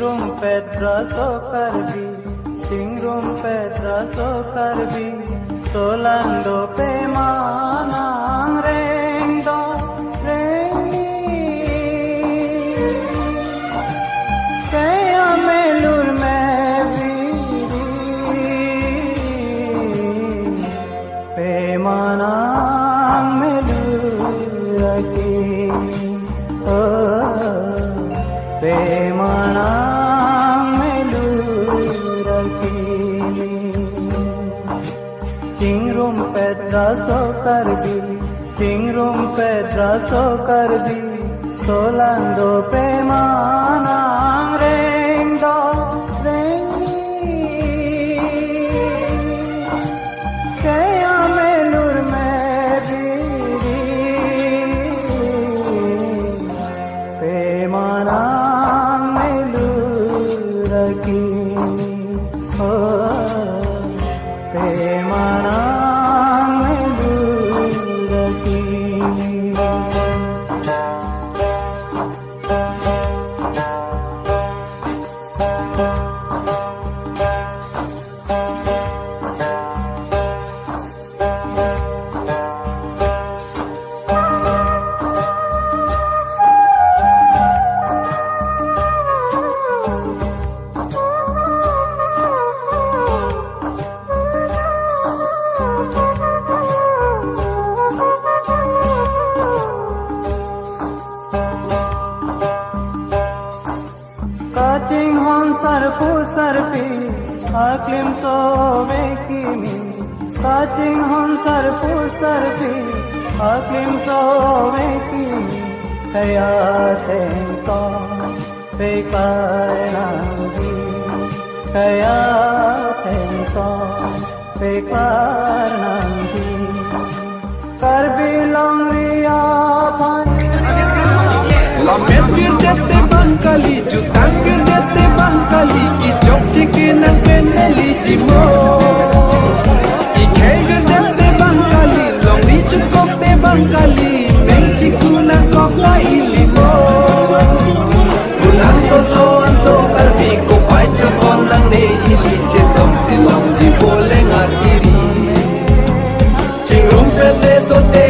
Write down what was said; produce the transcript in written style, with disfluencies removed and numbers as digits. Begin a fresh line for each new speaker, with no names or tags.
Singrum Petra so karbi, Singrum Petra so karbi, Solando pe manang rengdo rengi, Kaya melur me viri, pe manang melur aki, pe manang melur aki. Singrum Petra so karbi, Singrum Petra so karbi, Solando pe manang rengdo rengi, Kaya melur me viri, pe manang melur aki, pe manang melur aki. Kaching hon sarpu sarpi, aklim so vekimi. Kaching hon sarpu sarpi, aklim so vekimi. Kaya tento pekar nangi, kaya tento pekar nangi. Karbilang liya pani.
Lamet bir dette Bangkali, jutan bir dette Bangkali, ki chok chike nang